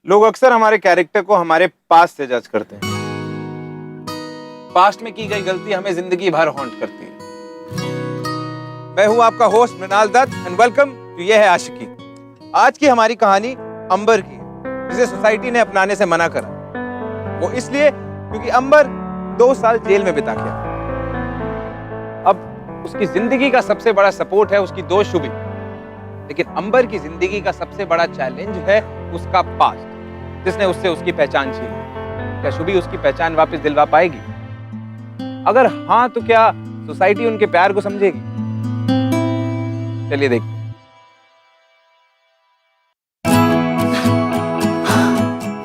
लोग अक्सर हमारे कैरेक्टर को हमारे पास्ट से जज करते हैं। पास्ट में की गई गलती हमें जिंदगी भर हॉन्ट करती है। मैं हूं आपका host Mrinal Dutt and welcome to Yeh Hai आशिकी। आज की हमारी कहानी अंबर की है, जिसे सोसाइटी ने अपनाने से मना करा। वो इसलिए क्योंकि अंबर 2 साल जेल में बिता गया। अब उसकी जिंदगी का सबसे बड़ा सपोर्ट है उसकी दोस्त शुभी, लेकिन अंबर की जिंदगी का सबसे बड़ा चैलेंज है उसका पास्ट, जिसने उससे उसकी पहचान छीन ली। क्या शुभी उसकी पहचान वापस दिलवा पाएगी? अगर हाँ तो क्या सोसाइटी उनके प्यार को समझेगी? चलिए देखते हैं।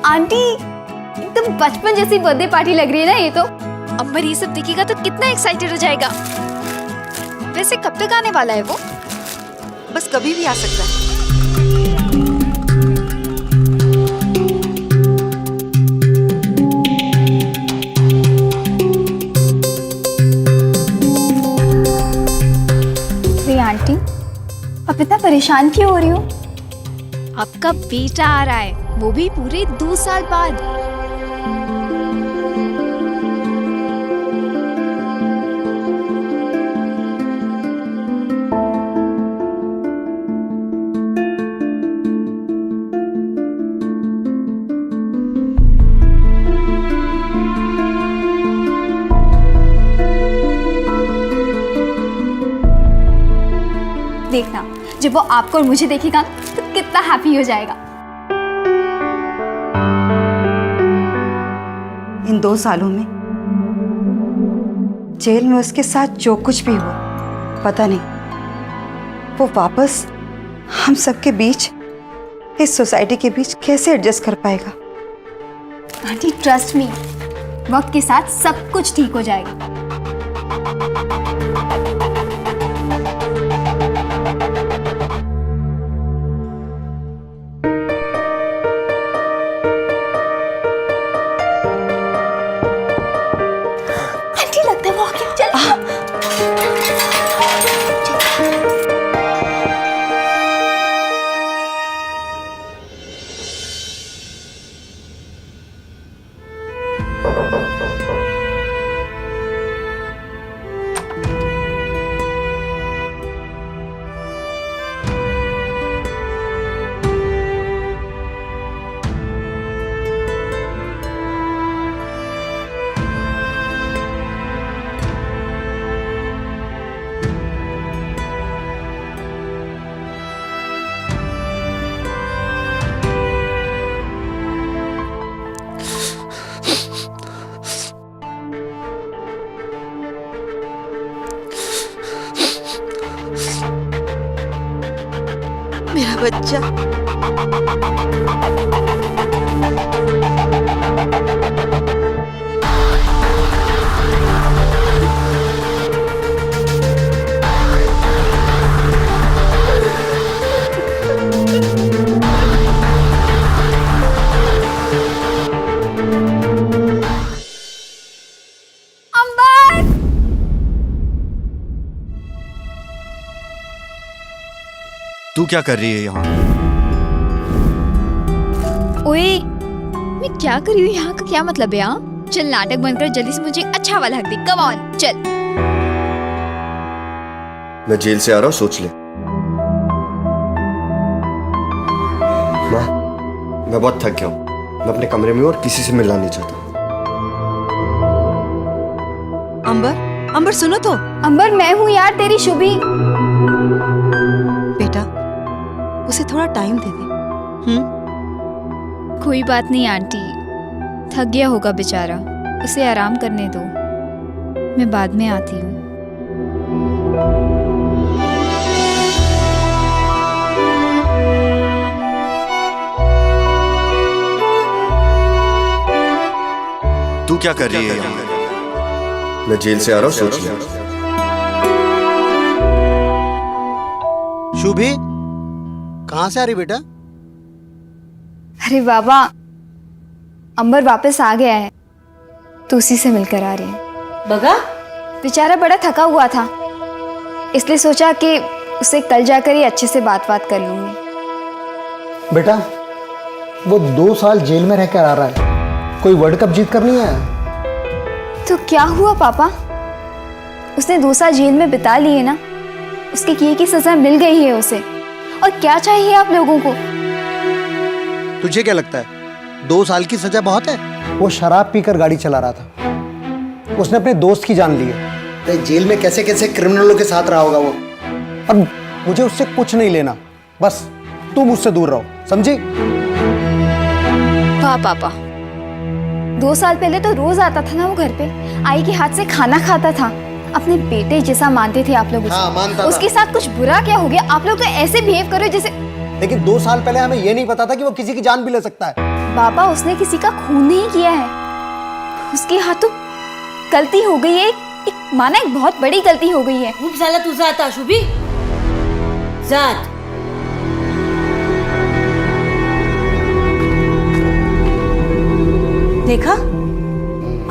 आंटी एकदम बचपन जैसी बर्थडे पार्टी लग रही है ना ये तो। अंबर ये सब देखेगा तो कितना एक्साइटेड हो जाएगा। वैसे कब तक आने वाला है वो? बस कभी भी आ सकता है। अरे आंटी अब इतना परेशान क्यों हो रही हो? आपका बेटा आ रहा है, वो भी पूरे 2 साल बाद। देखना जब वो आपको और मुझे देखेगा तो कितना हैप्पी हो जाएगा। इन 2 सालों में जेल में उसके साथ जो कुछ भी हुआ, पता नहीं वो वापस हम सबके बीच, इस सोसाइटी के बीच कैसे एडजस्ट कर पाएगा। आंटी ट्रस्ट मी, वक्त के साथ सब कुछ ठीक हो जाएगा। आंटी लगता है वो आगे चल। मेरा बच्चा अंबर! तू क्या कर रही है यहाँ? ओए, मैं क्या कर रही हूँ यहाँ का क्या मतलब है? यहाँ चल नाटक बंद कर, जल्दी से मुझे एक अच्छा वाला हक दे। कम ऑन चल। मैं जेल से आ रहा हूँ, सोच ले। माँ, मैं बहुत थक गया हूँ। मैं अपने कमरे में हूँ और किसी से मिलना नहीं चाहता। अंबर सुनो तो। अंबर मैं हूँ यार तेरी शुभी। बेटा उसे थोड़ा टाइम दे दे। कोई बात नहीं आंटी, थक गया होगा बेचारा, उसे आराम करने दो, मैं बाद में आती हूँ। तू क्या कर रही है यहाँ? मैं जेल से आ रहा हूँ, सोच ले। शुभी कहाँ से आ रही बेटा? अरे बाबा, अंबर वापस आ गया है तो उसी से मिलकर आ रही है। बगा बेचारा बड़ा थका हुआ था, इसलिए सोचा कि उसे कल जाकर ही अच्छे से बात कर लूंगी। बेटा वो 2 साल जेल में रहकर आ रहा है, कोई वर्ल्ड कप जीत कर नहीं आया। तो क्या हुआ पापा? उसने 2 साल जेल में बिता लिए ना, उसके किए की सजा मिल गई है उसे। और क्या चाहिए आप लोगों को? तुझे क्या लगता है 2 साल की सजा बहुत है? वो शराब पीकर गाड़ी चला रहा था, उसने अपने दोस्त की जान ली है। जेल में कैसे कैसे क्रिमिनलों के साथ रहा होगा वो। अब मुझे उससे कुछ नहीं लेना, बस तुम मुझसे दूर रहो, समझी? वाह पापा, 2 साल पहले तो रोज आता था ना वो घर पे, आई के हाथ से खाना खाता था, अपने बेटे जैसा मानते थे आप लोग उसे। हाँ, मानता था। उसके साथ कुछ बुरा क्या हो गया? आप लोग तो ऐसे बिहेव करो जैसे। लेकिन 2 साल पहले हमें ये नहीं पता था कि वो किसी की जान भी ले सकता है। बाबा, उसने किसी का खून नहीं किया है, उसके हाथों गलती हो गई है, एक माना एक बहुत बड़ी गलती हो गई है। खूप झाला तुझा आता शुभी, जात। देखा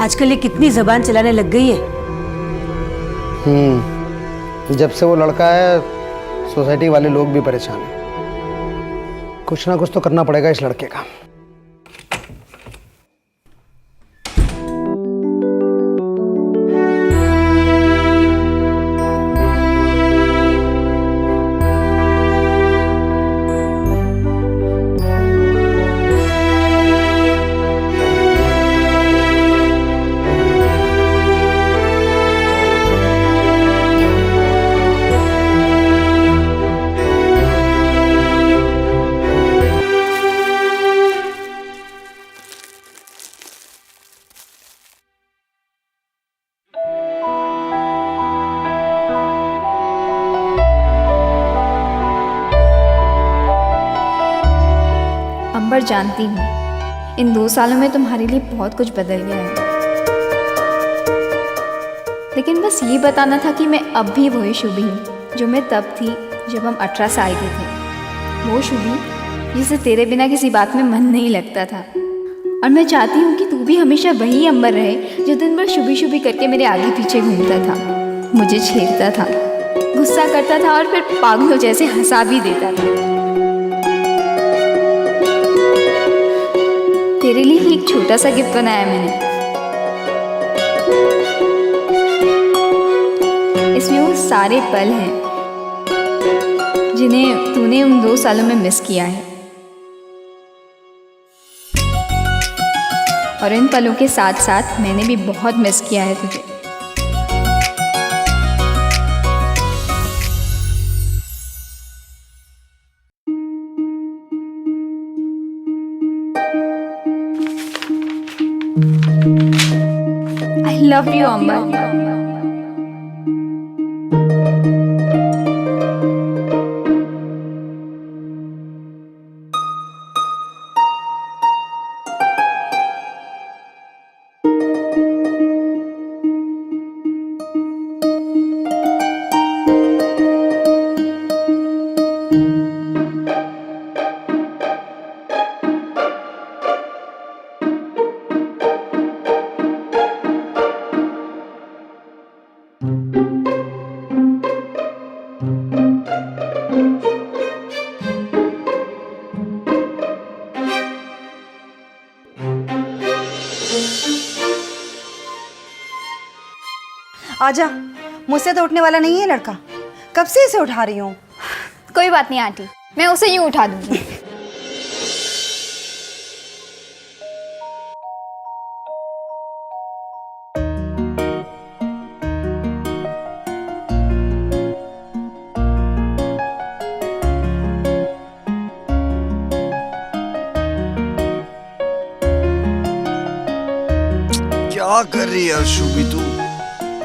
आजकल ये कितनी जबान चलाने लग गई है। जब से वो लड़का है सोसाइटी वाले लोग भी परेशान हैं। कुछ ना कुछ तो करना पड़ेगा इस लड़के का। अंबर, जानती हूँ इन 2 सालों में तुम्हारे लिए बहुत कुछ बदल गया है, लेकिन बस ये बताना था कि मैं अब भी वही शुभी हूँ जो मैं तब थी जब हम 18 साल के थे। वो शुभी जिसे तेरे बिना किसी बात में मन नहीं लगता था। और मैं चाहती हूँ कि तू भी हमेशा वही अंबर रहे जो दिन भर शुभी शुभी करके मेरे आगे पीछे घूमता था, मुझे छेड़ता था, गुस्सा करता था और फिर पागलों जैसे हंसा भी देता था। तेरे लिए ही एक छोटा सा गिफ्ट बनाया मैंने। इसमें वो सारे पल हैं जिन्हें तूने उन 2 सालों में मिस किया है, और इन पलों के साथ साथ मैंने भी बहुत मिस किया है तुझे। I love you, Amber. आजा, मुझसे तो उठने वाला नहीं है लड़का, कब से इसे उठा रही हूँ। कोई बात नहीं आंटी, मैं उसे यूं उठा दूंगी। क्या कर रही है शुभी तू?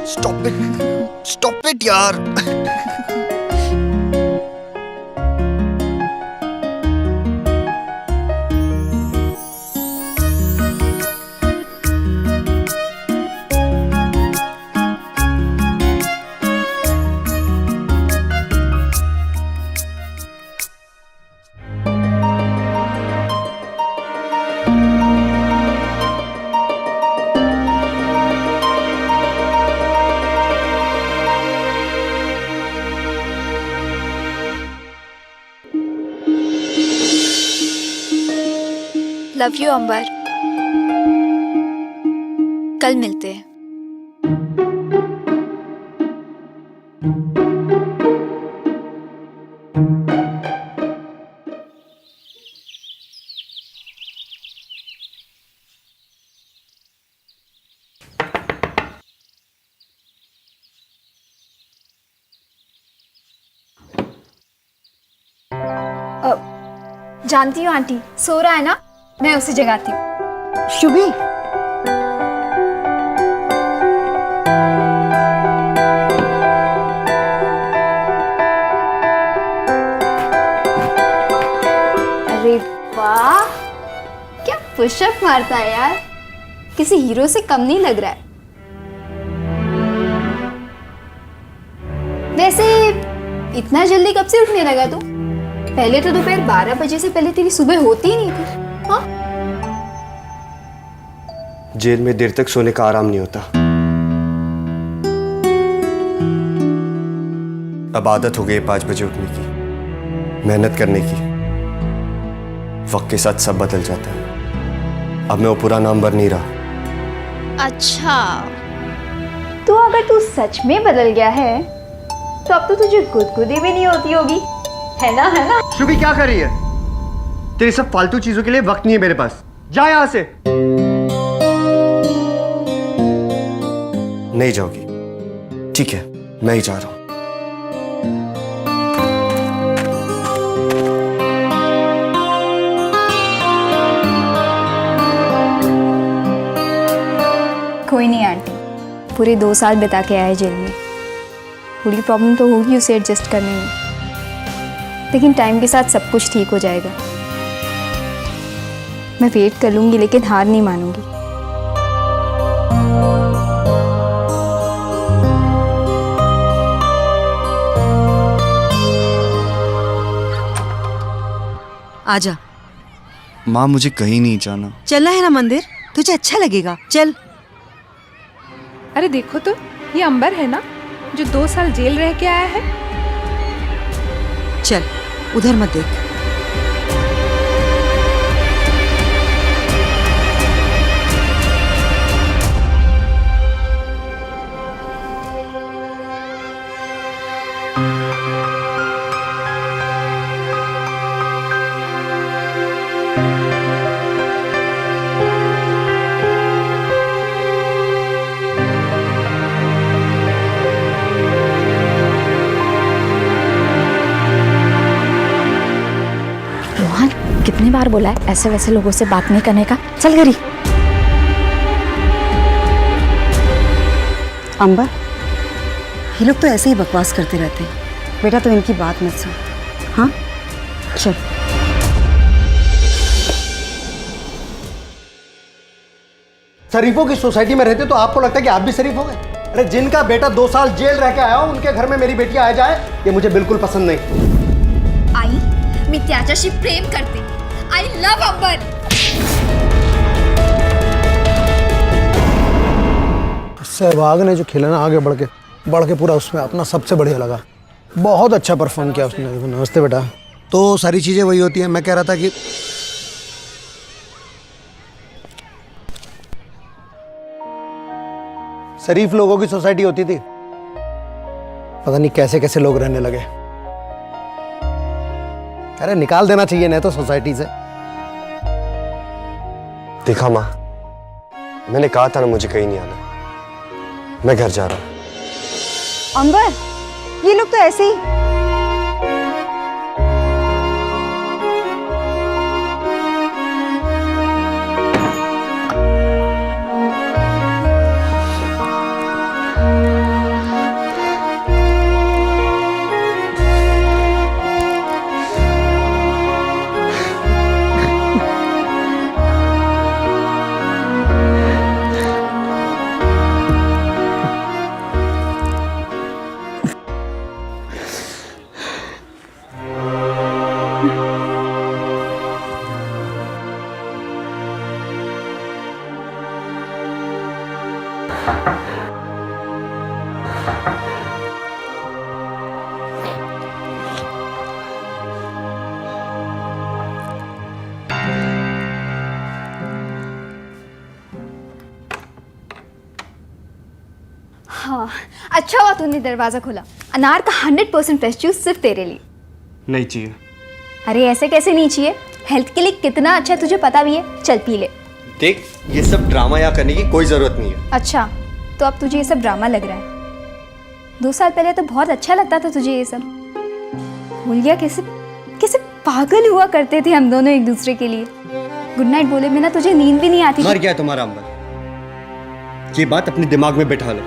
स्टॉप इट यार। लव यू अंबर। कल मिलते हैं। जानती हूँ आंटी, सो रहा है ना, मैं उसे जगाती हूँ। शुभी, अरे वाह, क्या पुशअप मारता है यार, किसी हीरो से कम नहीं लग रहा है। वैसे इतना जल्दी कब से उठने लगा तू? पहले तो दोपहर 12 बजे से पहले तेरी सुबह होती ही नहीं थी। हाँ? जेल में देर तक सोने का आराम नहीं होता। अब आदत हो गई 5 बजे उठने की, मेहनत करने की। वक्त के साथ सब बदल जाता है। अब मैं वो पुराना अंबर नहीं रहा। अच्छा, तो अगर तू सच में बदल गया है तो अब तो तुझे गुदगुदी भी नहीं होती होगी, है ना? है ना? शुभी क्या कर रही है? तेरी सब फालतू चीजों के लिए वक्त नहीं है मेरे पास। जा यहां से। नहीं जाओगी? ठीक है, मैं ही जा रहा हूं। कोई नहीं आंटी, पूरे 2 साल बिता के आए जेल में, थोड़ी प्रॉब्लम तो होगी उसे एडजस्ट करने में, लेकिन टाइम के साथ सब कुछ ठीक हो जाएगा। मैं वेट कर लूँगी लेकिन हार नहीं मानूंगी। आजा, माँ मुझे कहीं नहीं जाना। चलना है ना मंदिर, तुझे अच्छा लगेगा, चल। अरे देखो तो, ये अंबर है ना जो 2 साल जेल रह के आया है। चल, उधर मत देख। कितनी बार बोला है ऐसे वैसे लोगों से बात नहीं करने का? चल गरी। अंबर, ये लोग तो ऐसे ही बकवास करते रहते हैं। बेटा तो इनकी बात मत सुन। हाँ, चल। शरीफों की सोसाइटी में रहते तो आपको लगता है कि आप भी शरीफ हो गए? अरे जिनका बेटा 2 साल जेल रह के आया हो, उनके घर में मेरी बेटी आ जाए, ये मुझे बिल्कुल पसंद नहीं। आई, मी त्याच्याशी प्रेम करते। आई लव अंबर। सहवाग ने जो खेला ना आगे बढ़ के पूरा उसमें अपना सबसे बढ़िया लगा। बहुत अच्छा परफॉर्म किया उसने। नमस्ते बेटा। तो सारी चीजें वही होती हैं। मैं कह रहा था कि शरीफ लोगों की सोसाइटी होती थी, पता नहीं कैसे कैसे लोग रहने लगे। अरे निकाल देना चाहिए नहीं तो सोसाइटी से। देखा माँ, मैंने कहा था ना मुझे कहीं नहीं आना। मैं घर जा रहा हूं। अंबर, ये लोग तो ऐसे ही। हाँ, अच्छा हुआ तूने दरवाज़ा खोला। अनार का 100% फ्रेश जूस सिर्फ तेरे लिए। नहीं चाहिए। अरे ऐसे कैसे नहीं चाहिए? हेल्थ के लिए कितना अच्छा है तुझे पता भी है। चल पी ले। देख, ये सब ड्रामा यहाँ करने की कोई जरूरत नहीं है। अच्छा, तो अब तुझे ये सब ड्रामा लग रहा है। 2 साल पहले तो बहुत अच्छा लगता था तुझे ये सब। भूल गया कैसे कैसे पागल हुआ करते थे हम दोनों एक दूसरे के लिए। गुड नाइट बोले बिना तुझे नींद भी नहीं आती मर थी। गया तुम्हारा अंबर। ये बात अपने दिमाग में बैठा लो।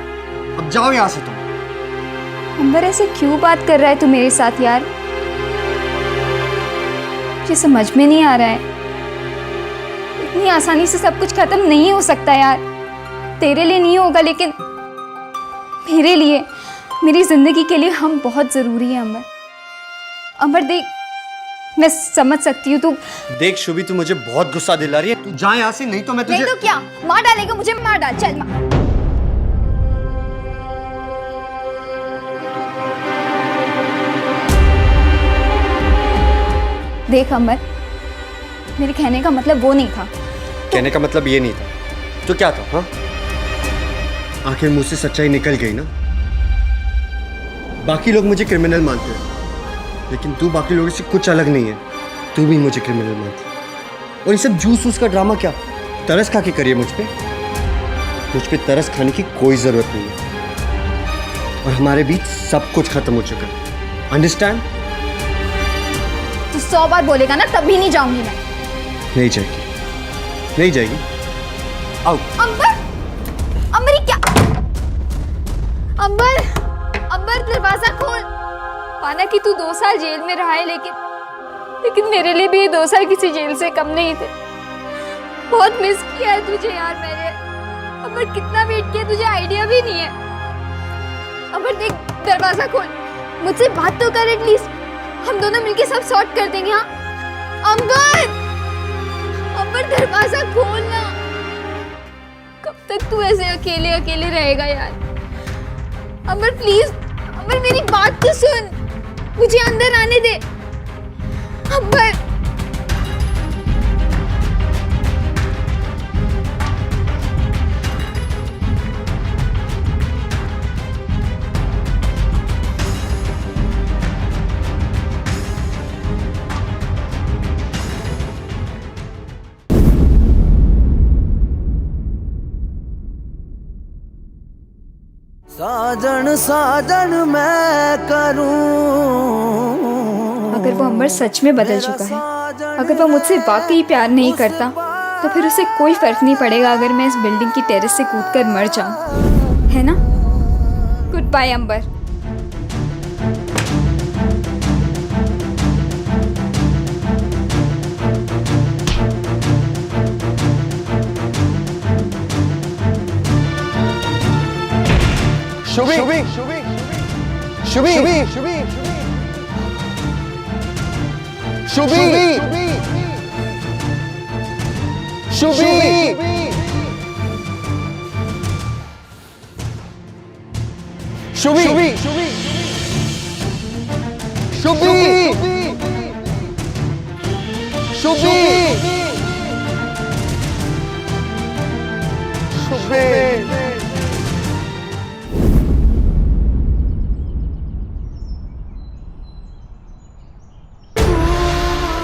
अब जाओ यहाँ से तुम। अंबर ऐसे क्यों बात कर रहा है तू मेरे साथ यार? मुझे समझ में नहीं आ रहा है। इतनी आसानी से सब कुछ खत्म नहीं हो सकता यार। तेरे लिए नहीं होगा लेकिन मेरे लिए, मेरी जिंदगी के लिए हम बहुत जरूरी है अंबर। अंबर देख, मैं समझ सकती हूँ तू। देख शुभी, तू मुझे बहुत गुस्सा दिला रही है। तू जा यहाँ से, नहीं तो मैं तुझे। नहीं तो क्या मार डालेगा मुझे? मार डाल, चल मार। देख अंबर, मेरे कहने का मतलब वो नहीं था। कहने का मतलब ये नहीं था तो क्या था? हाँ, आखिर मुझ से सच्चाई निकल गई ना। बाकी लोग मुझे क्रिमिनल मानते हैं, लेकिन तू बाकी लोगों से कुछ अलग नहीं है। तू भी मुझे क्रिमिनल मानती है। और ये सब जूस वूस का ड्रामा क्या? तरस खा के करिए मुझ पे तरस खाने की कोई जरूरत नहीं है। और हमारे बीच सब कुछ खत्म हो चुका है। अंडरस्टैंड? तू 100 बार बोलेगा ना तब भी नहीं जाऊंगी मैं। नहीं जाएगी, नहीं जाएगी। आओ। अंबर, अंबर ये क्या? अंबर, अंबर दरवाजा खोल। माना कि तू 2 साल जेल में रहा है लेकिन मेरे लिए भी ये 2 साल किसी जेल से कम नहीं थे। बहुत मिस किया है तुझे यार मैंने। अंबर कितना वेट किया तुझे आइडिया भी नहीं है। अंबर देख, दरवाजा खोल, मुझसे बात तो कर एटलीस्ट। हम दोनों मिलके सब सॉर्ट कर देंगे। हाँ अंबर, अंबर दरवाजा खोल ना। कब तक तू ऐसे अकेले अकेले रहेगा यार? अंबर प्लीज, अंबर मेरी बात तो सुन, मुझे अंदर आने दे। अंबर, साजन साजन मैं करूं। अगर वो अंबर सच में बदल चुका है, अगर वो मुझसे वाकई प्यार नहीं करता, तो फिर उसे कोई फर्क नहीं पड़ेगा अगर मैं इस बिल्डिंग की टेरेस से कूदकर मर जाऊं, है ना? गुड बाय अंबर। शुभी, शुभी, शुभी, शुभी, शुभी, शुभी, शुभी, शुभी, शुभी, शुभी,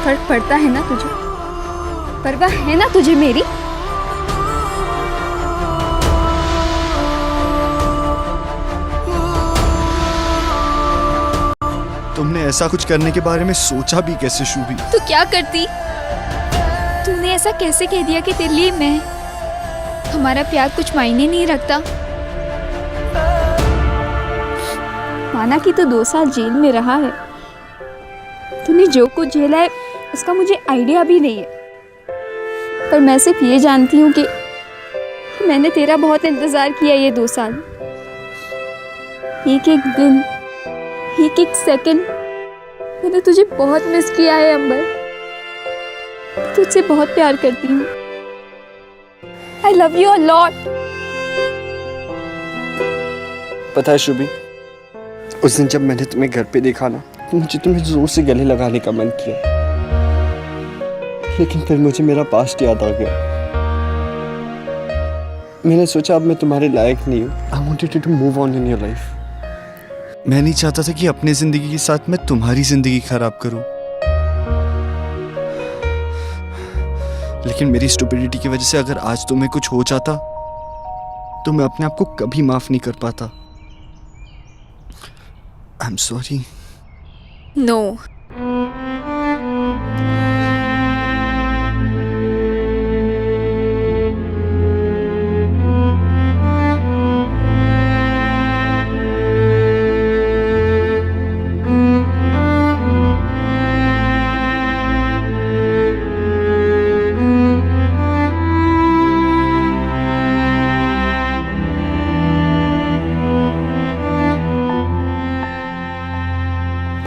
फर्क पड़ता है ना तुझे? परवाह है ना तुझे मेरी? तुमने ऐसा कुछ करने के बारे में सोचा भी कैसे शुभी? तो क्या करती? तूने ऐसा कैसे कह दिया कि तेरे लिए मैं, हमारा प्यार कुछ मायने नहीं रखता? माना कि तू 2 साल जेल में रहा है, तूने जो कुछ झेला है उसका मुझे आइडिया भी नहीं है, पर मैं सिर्फ ये जानती हूँ कि मैंने तेरा बहुत इंतज़ार किया ये 2 साल। एक एक दिन, एक एक सेकंड मैंने तुझे बहुत मिस किया है अंबर। तुझसे बहुत प्यार करती हूँ। I love you a lot. पता है शुभी, उस दिन जब मैंने तुम्हें घर पे देखा ना, तो मुझे तुम्हें जोर से गले लगाने का मन किया, लेकिन फिर मुझे मेरा पास्ट याद आ गया। मैंने सोचा अब मैं तुम्हारे लायक नहीं हूँ। I wanted you to move on in your life. मैं नहीं चाहता था कि अपनी जिंदगी के साथ मैं तुम्हारी जिंदगी खराब करूं, लेकिन मेरी स्टुपिडिटी की वजह से अगर आज तुम्हें कुछ हो जाता तो मैं अपने आप को कभी माफ नहीं कर पाता। I am sorry. नो,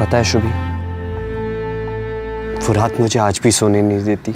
पता है शुभी, वो रात मुझे आज भी सोने नहीं देती।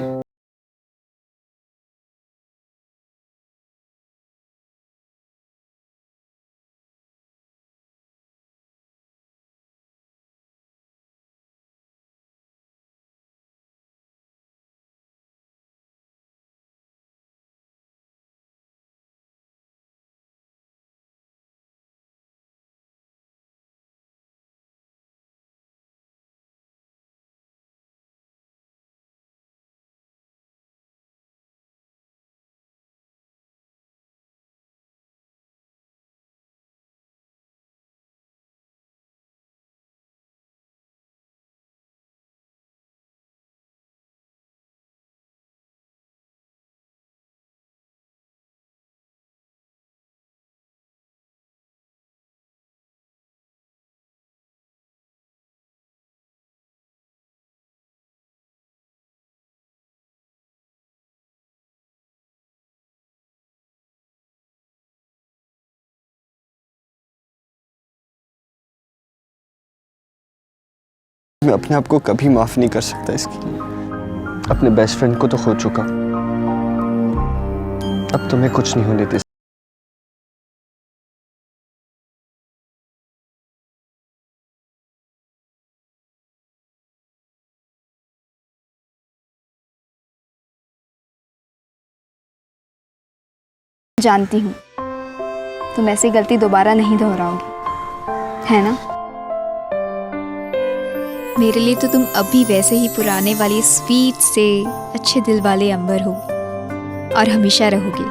मैं अपने आप को कभी माफ नहीं कर सकता इसके लिए। अपने बेस्ट फ्रेंड को तो खो चुका, अब तुम्हें कुछ नहीं होने दे। जानती हूँ तुम ऐसी गलती दोबारा नहीं दोहराओगी, है ना? मेरे लिए तो तुम अभी वैसे ही पुराने वाली स्वीट से अच्छे दिल वाले अंबर हो और हमेशा रहोगे।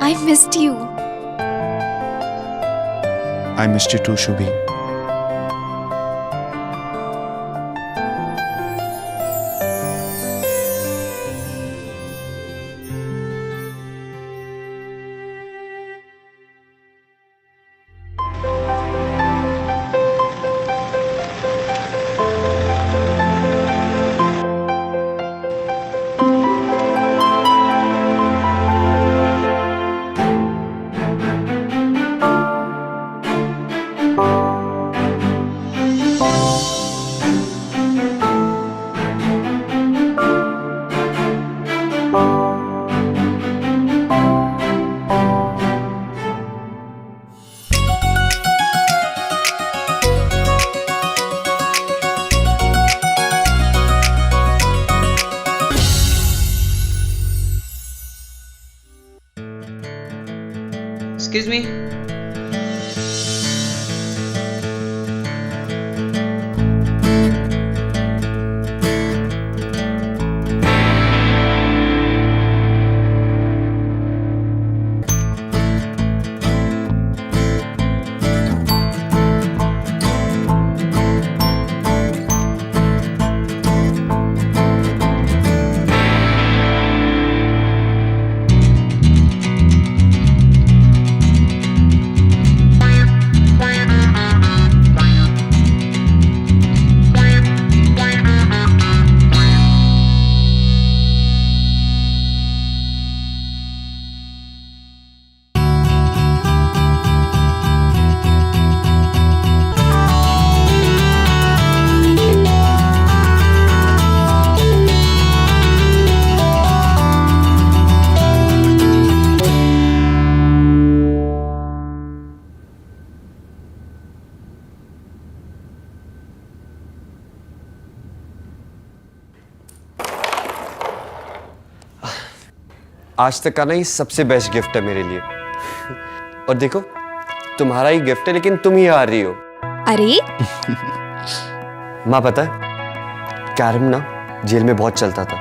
I missed you. I missed you too, Shubhi. Excuse me? आज तक का ना ये सबसे बेस्ट गिफ्ट है मेरे लिए। और देखो तुम्हारा ही गिफ्ट है, लेकिन तुम ही आ रही हो। अरे माँ पता है कैरम ना जेल में बहुत चलता था,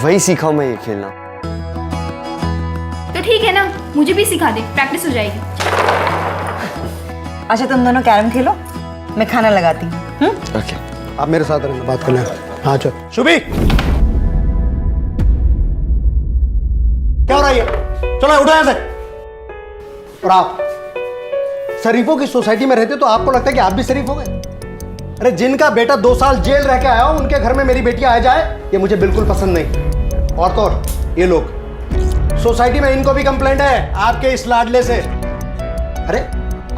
वही सीखा हूं मैं ये खेलना। तो ठीक है ना, मुझे भी सिखा दे, प्रैक्टिस हो जाएगी। अच्छा तुम दोनों कैरम खेलो, मैं खाना लगाती हूँ। ओके आप मेरे साथ रहना, बात कर लें। हाँ चल। शुभी क्या हो रहा है ये? चलो उठो यहाँ से। और आप शरीफों की सोसाइटी में रहते तो आपको लगता है कि आप भी शरीफ हो गए? अरे जिनका बेटा 2 साल जेल रह के आया हो उनके घर में मेरी बेटी आ जाए, ये मुझे बिल्कुल पसंद नहीं। और तो और ये लोग सोसाइटी में, इनको भी कंप्लेंट है आपके इस लाडले से। अरे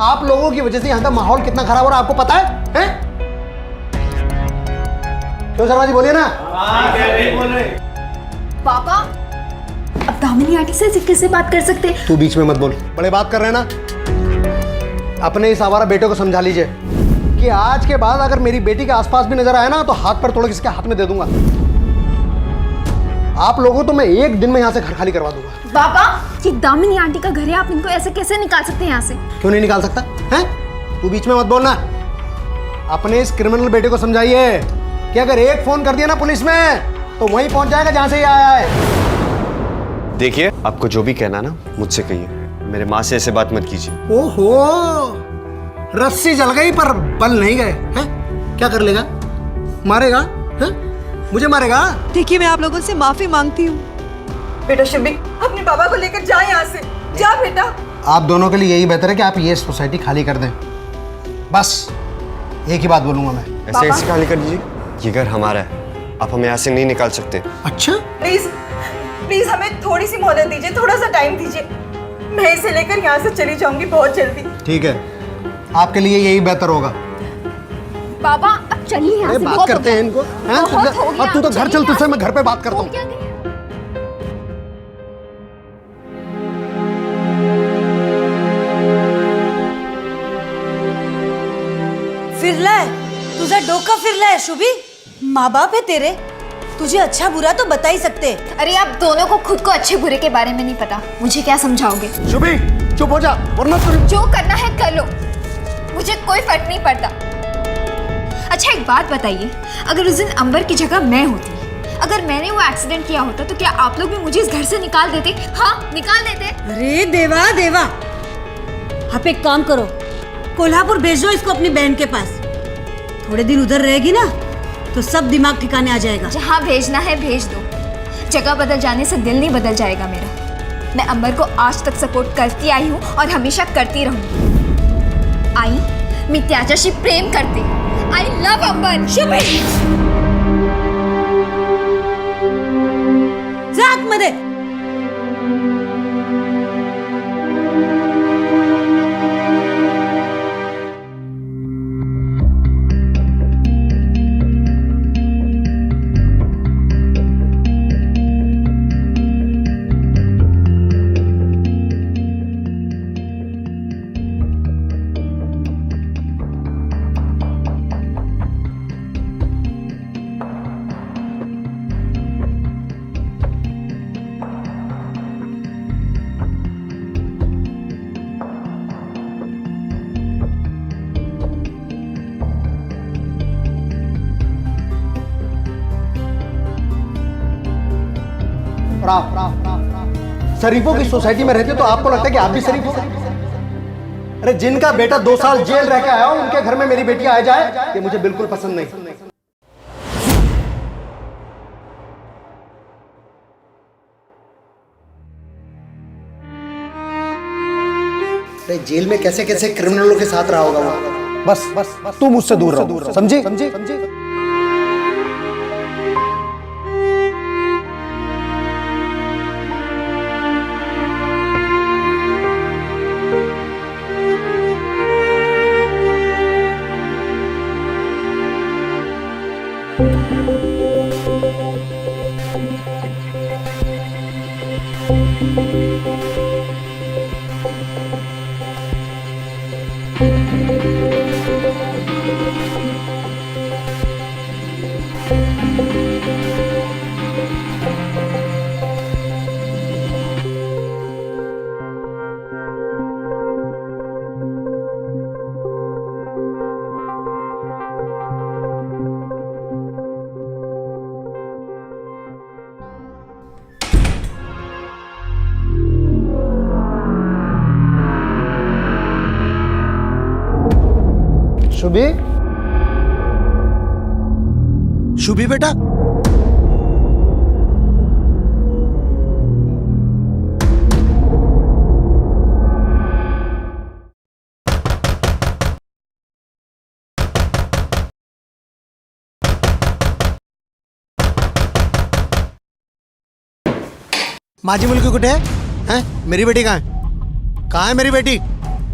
आप लोगों की वजह से यहाँ का माहौल कितना खराब हो रहा है आपको पता है? हैं? क्यों शर्मा जी, बोलिए ना। पापा, अब दामिनी आंटी से कैसे बात कर सकते हैं? तू बीच में मत बोल, बड़े बात कर रहे हैं ना। अपने इस आवारा बेटे को समझा लीजिए कि आज के बाद अगर मेरी बेटी के आसपास भी नजर आया ना तो हाथ पर तोड़ के इसके हाथ में दे दूंगा। आप लोगों तो मैं एक दिन में यहाँ से घर खाली करवा दूंगा। पापा, ये दामिनी आंटी का घर है, आप इनको ऐसे कैसे निकाल सकते हैं यहाँ से? क्यों नहीं निकाल सकता है? तू बीच में मत बोलना। अपने इस क्रिमिनल बेटे को समझाइए कि अगर एक फोन कर दिया ना पुलिस में तो वहीं पहुंच जाएगा जहां से ये आया है। देखिए, आपको जो भी कहना ना मुझसे कहिए, मेरे माँ से ऐसे बात मत कीजिए। ओहो, रस्सी जल गई पर बल नहीं गए हैं? क्या कर लेगा? मारेगा? हैं? मुझे मारेगा? देखिए मैं आप लोगों से माफी मांगती हूँ। बेटा शुभी, अपने बाबा को लेकर जा यहाँ से, जा बेटा। आप दोनों के लिए यही बेहतर है कि आप ये सोसाइटी खाली कर दें। बस एक ही बात बोलूंगा मैं। ऐसे ऐसे खाली कर दीजिए, ये घर हमारा है, आप हमें यहाँ से नहीं निकाल सकते। अच्छा, प्लीज प्लीज हमें थोड़ी सी मोहलत दीजिए, थोड़ा सा टाइम दीजिए। मैं इसे लेकर यहाँ से चली जाऊंगी बहुत जल्दी। ठीक है, आपके लिए यही बेहतर होगा। पापा, अब चलिए यहाँ से। बात करते हैं इनको। और तू तो घर चल, तुझसे मैं घर पे बात करता हूँ। फिरलाय, तुझा डोका फिरलाय शुभी। माँ बाप है तेरे, तुझे अच्छा बुरा तो बता ही सकते। अरे आप दोनों को खुद को अच्छे बुरे के बारे में नहीं पता, मुझे क्या समझाओगे? शुभी चुप हो जा, वरना जो करना है कर लो, मुझे कोई फर्क नहीं पड़ता। अच्छा एक बात बताइए, अगर उस दिन अंबर की जगह मैं होती, अगर मैंने वो एक्सीडेंट किया होता तो क्या आप लोग भी मुझे इस घर से निकाल देते? हाँ, निकाल देते। अरे देवा देवा, आप एक काम करो, कोल्हापुर भेज दो इसको अपनी बहन के पास। थोड़े दिन उधर रहेगी ना तो सब दिमाग ठिकाने आ जाएगा। जहाँ भेजना है भेज दो, जगह बदल जाने से दिल नहीं बदल जाएगा मेरा। मैं अंबर को आज तक सपोर्ट करती आई हूँ और हमेशा करती रहूंगी। आई मी त्याच्याशी प्रेम करते, आई लव अंबर। शुभी, जा आतमध्ये। शरीफों की सोसाइटी में रहते तो आपको लगता है कि आप भी शरीफ हो? अरे जिनका बेटा 2 साल जेल रह के आया हो उनके घर में मेरी बेटी आ जाए, ये मुझे बिल्कुल पसंद नहीं। अरे जेल में कैसे कैसे क्रिमिनलों के साथ रहा होगा वो। बस तू मुझसे दूर रहो, समझी? शुभी, शुभी बेटा, माझी मुलगी कुठे है? हैं? मेरी बेटी कहाँ है? कहाँ है मेरी बेटी?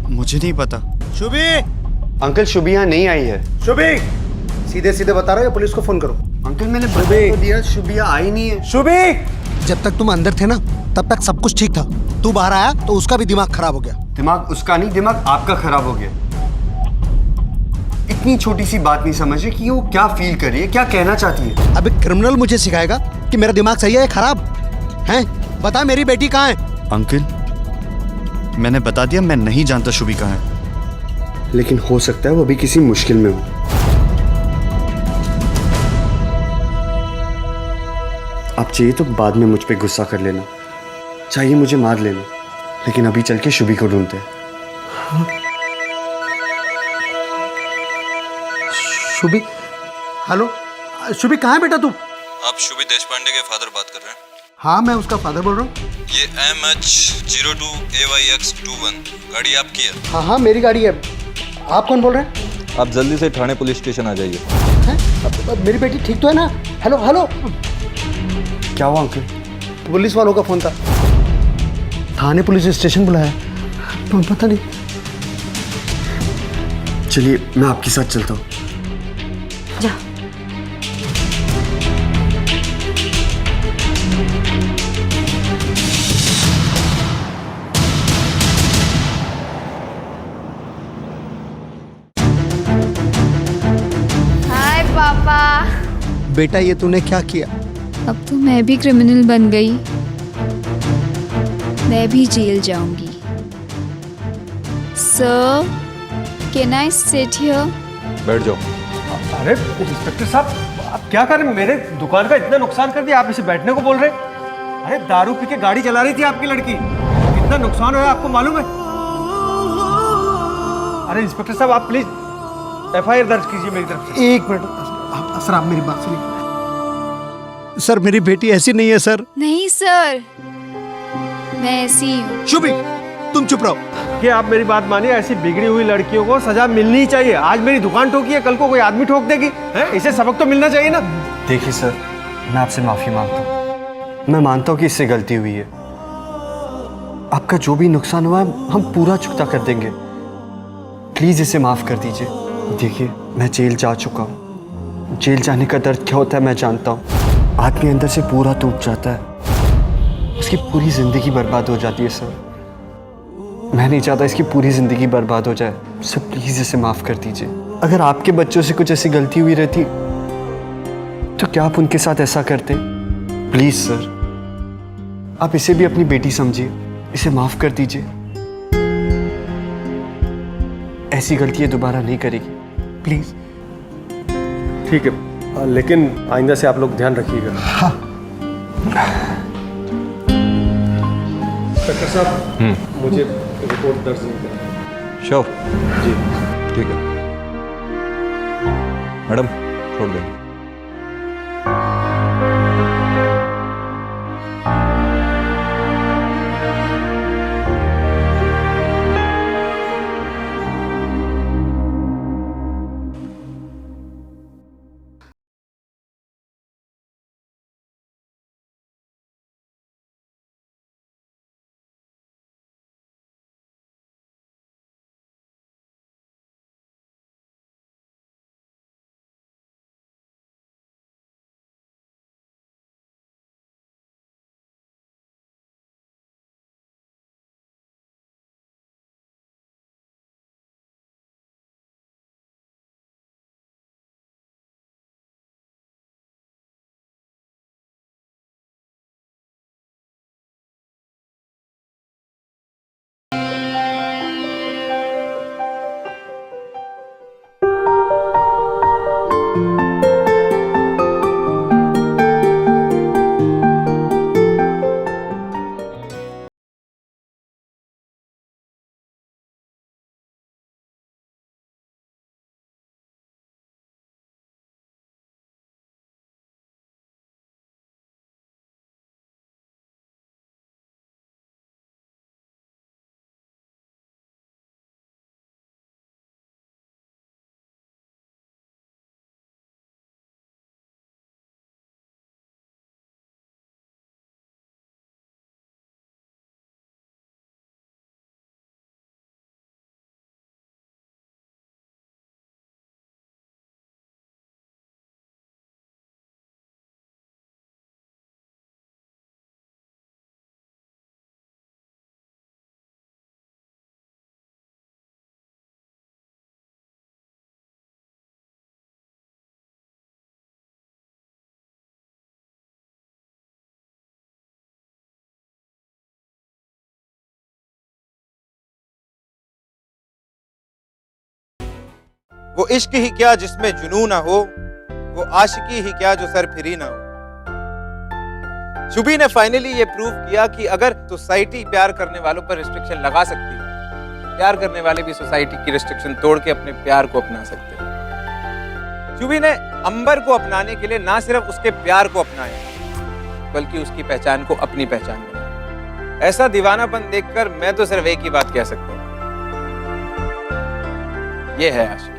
मुझे नहीं पता। शुभी, अंकल शुभी यहाँ नहीं आई है। शुभी, सीधे सीधे बता रहा हूँ या पुलिस को फोन करो? अंकल मैंने बता तो दिया, शुभी यहाँ आई नहीं है। शुभी, जब तक तुम अंदर थे ना तब तक सब कुछ ठीक था। तू बाहर आया तो उसका भी दिमाग खराब हो गया। दिमाग उसका नहीं, दिमाग आपका खराब हो गया। इतनी छोटी सी बात नहीं समझ रही कि वो क्या फील कर रही है, क्या कहना चाहती है। अब एक क्रिमिनल मुझे सिखाएगा कि मेरा दिमाग सही है या खराब है? बता मेरी बेटी कहाँ है? अंकल, मैंने बता दिया, मैं नहीं जानता शुभी कहाँ है। लेकिन हो सकता है वो अभी किसी मुश्किल में हो। आप चाहिए तो बाद में मुझ पे गुस्सा कर लेना, चाहिए मुझे मार लेना, लेकिन अभी चल के शुभी को ढूंढते हैं। शुभी, हेलो शुभी, कहाँ है बेटा तू? आप शुभी देशपांडे के फादर बात कर रहे हैं? हाँ, मैं उसका फादर बोल रहा हूँ। ये MH02AYX21 गाड़ी आपकी है? हाँ हाँ, मेरी गाड़ी है। आप कौन बोल रहे हैं? आप जल्दी से ठाणे पुलिस स्टेशन आ जाइए। हैं? अब मेरी बेटी ठीक तो है ना? हेलो हेलो, क्या हुआ अंकल? पुलिस वालों का फोन था, थाने पुलिस स्टेशन बुलाया। पता नहीं। चलिए मैं आपके साथ चलता हूँ। जा। हाय पापा। बेटा, ये तूने क्या किया? अब तो मैं भी क्रिमिनल बन गई, मैं भी जेल जाऊंगी। Sir, can I sit here? बैठ जाओ। अरे इंस्पेक्टर साहब, आप क्या कर रहे हैं? मेरे दुकान का इतना नुकसान कर दिया, आप इसे बैठने को बोल रहे हैं? अरे दारू पी के गाड़ी चला रही थी आपकी लड़की, कितना नुकसान हुआ आपको मालूम है? अरे इंस्पेक्टर साहब, आप प्लीज FIR दर्ज कीजिए मेरी तरफ से। एक मिनट सर, आप मेरी बात सुनिए। सर, मेरी बेटी ऐसी नहीं है सर। नहीं सर, मैं ऐसी ही हूँ। शुभी, तुम चुप रहो। कि आप मेरी बात मानिए, ऐसी बिगड़ी हुई लड़कियों को सजा मिलनी ही चाहिए। आज मेरी दुकान ठोकी है, कल को कोई आदमी ठोक देगी, है? इसे सबक तो मिलना चाहिए ना। देखिए सर, मैं आपसे माफ़ी मांगता हूँ। मैं मानता हूँ कि इससे गलती हुई है। आपका जो भी नुकसान हुआ है हम पूरा चुकता कर देंगे। प्लीज़ इसे माफ़ कर दीजिए। देखिए, मैं जेल जा चुका हूँ। जेल जाने का दर्द क्या होता है मैं जानता हूँ। आदमी अंदर से पूरा टूट जाता है, उसकी पूरी ज़िंदगी बर्बाद हो जाती है सर। मैं नहीं चाहता इसकी पूरी ज़िंदगी बर्बाद हो जाए। सर प्लीज़ इसे माफ़ कर दीजिए। अगर आपके बच्चों से कुछ ऐसी गलती हुई रहती तो क्या आप उनके साथ ऐसा करते? प्लीज़ सर, आप इसे भी अपनी बेटी समझिए, इसे माफ़ कर दीजिए। ऐसी गलतियाँ दोबारा नहीं करेगी, प्लीज़। ठीक है, लेकिन आइंदा से आप लोग ध्यान रखिएगा। हाँ। इंस्पेक्टर साहब, मुझे रिपोर्ट दर्ज नहीं करनी। श्योर जी ठीक है मैडम, छोड़ दें। वो इश्क ही क्या जिसमें जुनून ना हो, वो आशिकी ही क्या जो सरफिरी ना हो। शुभी ने फाइनली ये प्रूव किया कि अगर सोसाइटी प्यार करने वालों पर रिस्ट्रिक्शन लगा सकती है, प्यार करने वाले भी सोसाइटी की रिस्ट्रिक्शन तोड़ के अपने प्यार को अपना सकते हैं। शुभी ने अंबर को अपनाने के लिए ना सिर्फ उसके प्यार को अपनाया, बल्कि उसकी पहचान को अपनी पहचान बनाया। ऐसा दीवानापन देखकर मैं तो सिर्फ एक ही बात कह सकता हूं, ये है आशिकी।